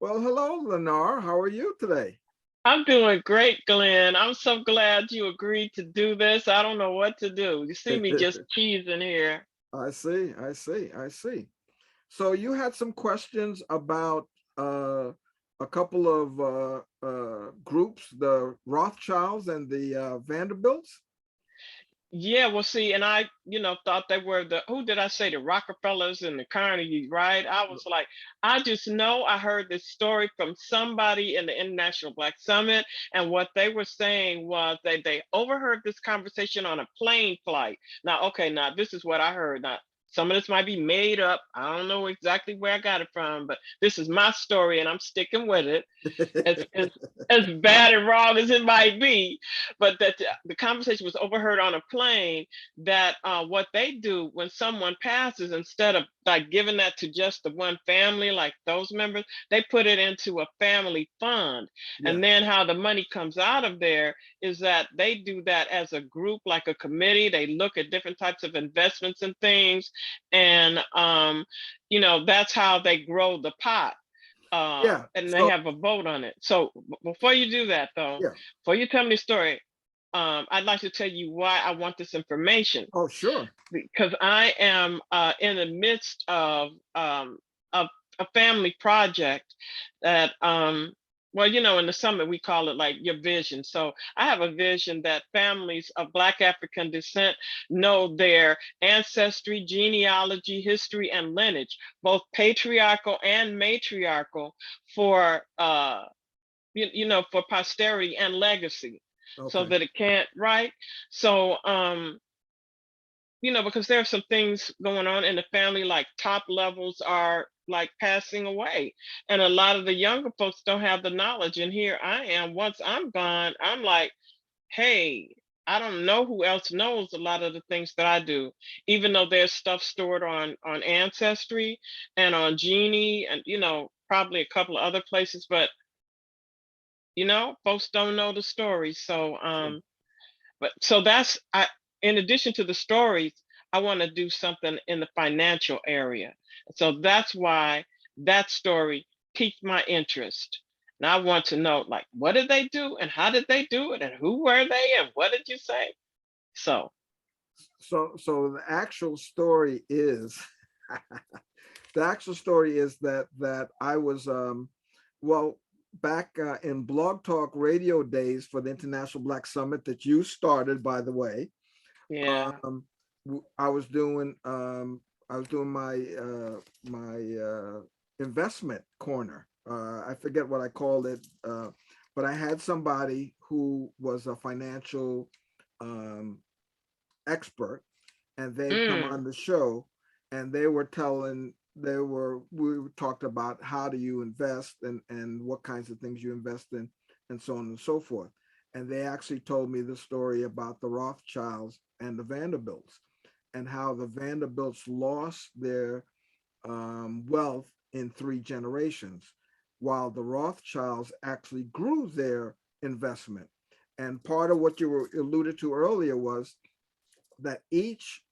Well, hello, Lennar. How are you today? I'm doing great, Glenn. I'm so glad you agreed to do this. I don't know what to do. You see me just cheesing here. I see, I see, I see. So you had some questions about a couple of groups, the Rothschilds and the Vanderbilts. Yeah, well, see, and I thought they were who did I say, the Rockefellers and the Carnegie, right? I was like, I just know I heard this story from somebody in the International Black Summit, and what they were saying was they overheard this conversation on a plane flight. Now, okay, now this is what I heard. Now, some of this might be made up. I don't know exactly where I got it from, but this is my story, and I'm sticking with it as as as bad and wrong as it might be, but that the conversation was overheard on a plane. That what they do when someone passes, instead of like giving that to just the one family, like those members, they put it into a family fund, Yeah, and then how the money comes out of there is that they do that as a group, like a committee. They look at different types of investments and things, and that's how they grow the pot, yeah. and they So have a vote on it. So before you do that, though, yeah. before you tell me the story, I'd like to tell you why I want this information, Oh, sure. because I am in the midst of a family project that well, in the summit we call it like your vision. So I have a vision that families of Black African descent know their ancestry, genealogy, history, and lineage, both patriarchal and matriarchal, for for posterity and legacy, so Okay. that it can't, right? So because there are some things going on in the family, like top levels are like passing away. And a lot of the younger folks don't have the knowledge. And here I am, once I'm gone, I'm like, hey, I don't know who else knows a lot of the things that I do, even though there's stuff stored on Ancestry and on Genie and, probably a couple of other places, but folks don't know the story. So Sure. but so that's I in addition to the stories, I want to do something in the financial area. So that's why that story piqued my interest. And I want to know, like, what did they do and how did they do it and who were they and what did you say? So So the actual story is the actual story is that I was well, back in Blog Talk Radio days for the International Black Summit that you started, by the way. yeah. um, I was doing my investment corner. I forget what I called it, but I had somebody who was a financial um, expert, and they'd come Mm, on the show, and we talked about how do you invest, and what kinds of things you invest in, and so on and so forth. And they actually told me the story about the Rothschilds and the Vanderbilts, and how the Vanderbilts lost their wealth in 3 generations, while the Rothschilds actually grew their investment. And part of what you were alluded to earlier was that each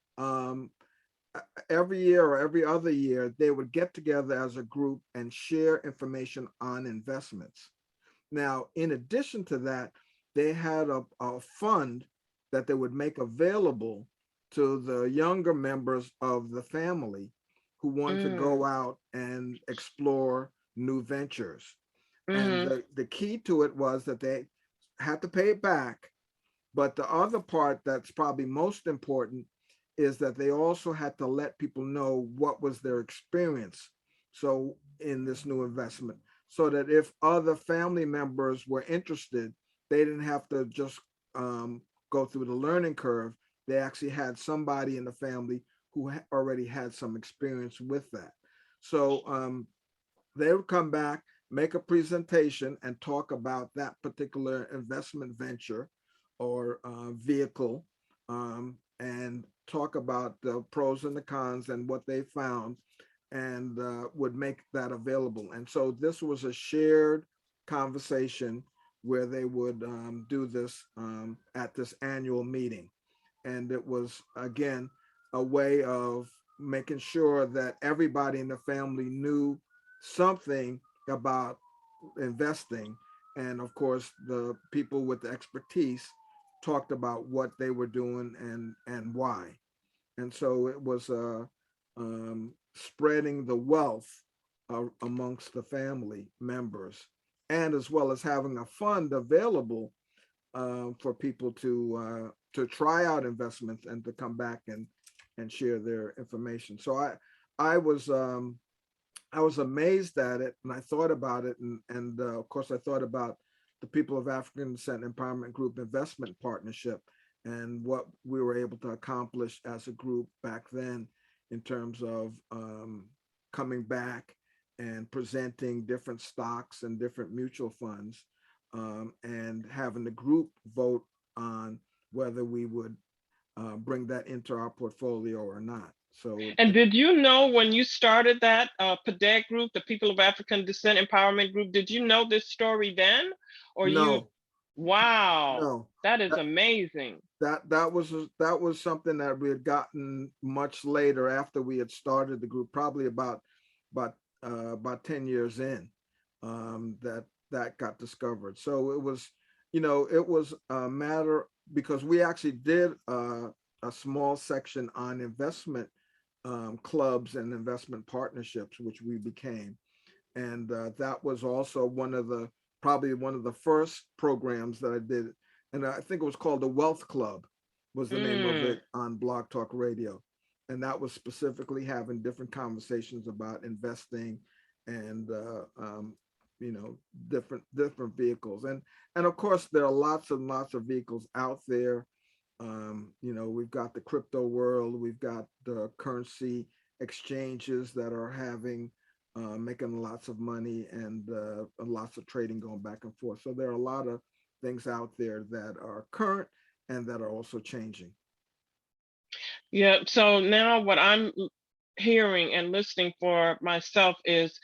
every year or every other year, they would get together as a group and share information on investments. Now, in addition to that, they had a fund that they would make available to the younger members of the family who wanted to mm, go out and explore new ventures. And mm, the key to it was that they had to pay it back. But the other part that's probably most important is that they also had to let people know what was their experience. So in this new investment, so that if other family members were interested, they didn't have to just go through the learning curve. They actually had somebody in the family who already had some experience with that. So they would come back, make a presentation, and talk about that particular investment venture or vehicle, and talk about the pros and the cons and what they found, and would make that available. And so this was a shared conversation where they would do this at this annual meeting. And it was, again, a way of making sure that everybody in the family knew something about investing. And of course, the people with the expertise talked about what they were doing and why. And so it was spreading the wealth amongst the family members, and as well as having a fund available for people to try out investments and to come back and share their information. So I was I was amazed at it, and I thought about it, and of course I thought about the People of African Descent Empowerment Group Investment Partnership and what we were able to accomplish as a group back then in terms of coming back and presenting different stocks and different mutual funds, and having the group vote on whether we would bring that into our portfolio or not. So And did you know when you started that PADEG group, the People of African Descent Empowerment Group, did you know this story then? Or you, no, wow, no, that is that, amazing. that was something that we had gotten much later after we had started the group, probably about 10 years in, that got discovered. So it was, it was a matter because we actually did a small section on investment clubs and investment partnerships, which we became. And that was also probably one of the first programs that I did. And I think it was called the Wealth Club was the name of Mm, it on Blog Talk Radio. And that was specifically having different conversations about investing and, different vehicles. And of course, there are lots and lots of vehicles out there. We've got the crypto world, we've got the currency exchanges that are making lots of money and lots of trading going back and forth. So there are a lot of things out there that are current and that are also changing. yeah, so now what I'm hearing and listening for myself is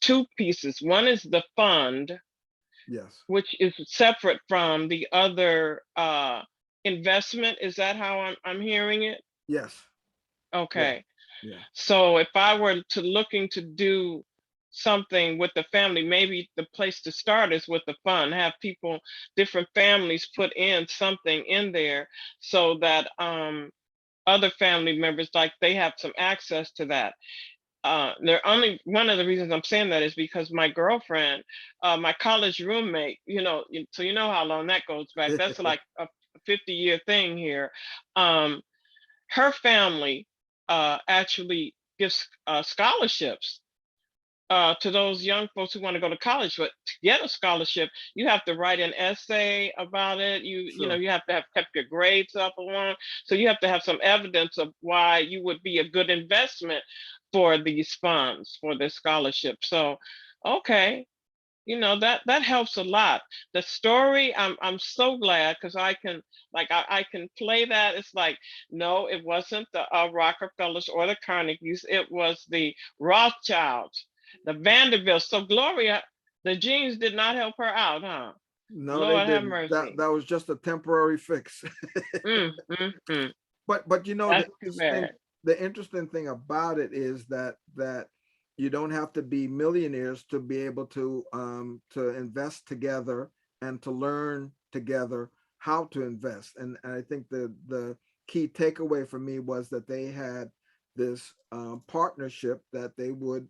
two pieces. One is the fund, Yes, which is separate from the other investment. Is that how I'm hearing it? yes, yeah, Okay. yeah, So if I were to looking to do something with the family, maybe the place to start is with the fund, have people, different families put in something in there so that other family members, like they have some access to that. There only one of the reasons I'm saying that is because my girlfriend, my college roommate, so you know how long that goes back. That's like a 50-year thing here. Um, Her family actually gives scholarships to those young folks who want to go to college. But to get a scholarship, you have to write an essay about it. sure. You have to have kept your grades up along. So you have to have some evidence of why you would be a good investment for these funds for this scholarship. So, okay, that helps a lot. The story, I'm so glad because I can, like, I can play that. It's like, no, it wasn't the Rockefellers or the Carnegies. It was the Rothschilds, the Vanderbilts. So Gloria, the genes did not help her out, huh? No, they Lord have didn't. That mercy. that was just a temporary fix. Mm. But That's too bad. the interesting thing about it is that you don't have to be millionaires to be able to invest together and to learn together how to invest. And I think the key takeaway for me was that they had this partnership that they would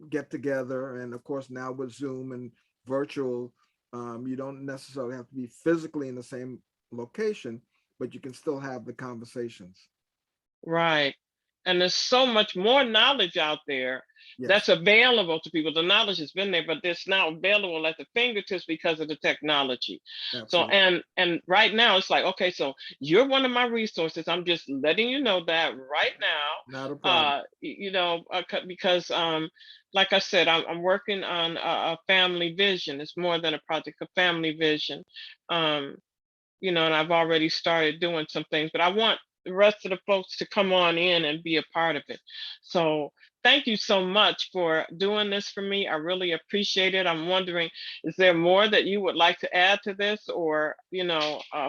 get together. And of course, now with Zoom and virtual, you don't necessarily have to be physically in the same location, but you can still have the conversations. Right. And there's so much more knowledge out there Yes, that's available to people. The knowledge has been there, but it's now available at the fingertips because of the technology. So absolutely. and right now it's like, okay, so you're one of my resources. I'm just letting you know that right now. Not a problem. Because like I said, I'm working on a family vision. It's more than a project, a family vision. Um, and I've already started doing some things, but I want the rest of the folks to come on in and be a part of it. So thank you so much for doing this for me. I really appreciate it. I'm wondering, is there more that you would like to add to this, or,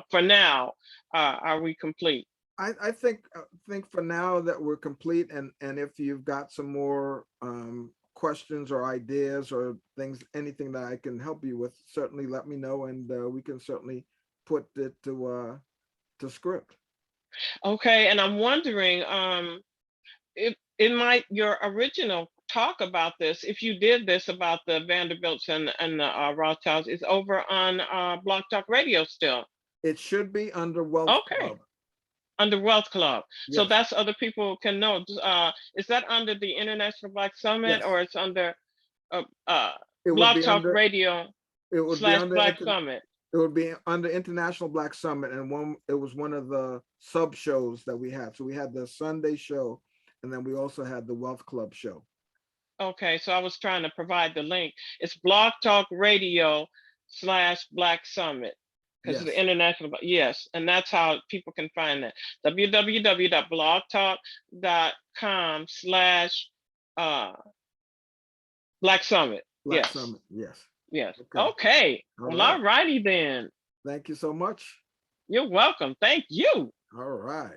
for now, are we complete? I think for now that we're complete, and if you've got some more questions or ideas or things, anything that I can help you with, certainly let me know, and we can certainly put it to script. Okay, and I'm wondering, it might your original talk about this, if you did this about the Vanderbilts and the Rothschilds, is over on Blog Talk Radio still. It should be under Wealth Okay, Club. under Wealth Club. So Yes, that's other people can know. Is that under the International Black Summit, yes. or it's under uh, uh, It would Blog be Talk under. Radio It would be slash under. Black Summit? It would be under International Black Summit, and it was one of the sub shows that we had. So we had the Sunday show, and then we also had the Wealth Club show. Okay, so I was trying to provide the link. It's Blog Talk Radio slash Black Summit, because the Yes, international, yes, and that's how people can find that. www.blogtalk.com slash uh Black Summit. Black Yes, Summit. Yes. yes. Okay. Okay. All Well, right. all righty then. Thank you so much. You're welcome. Thank you. All right.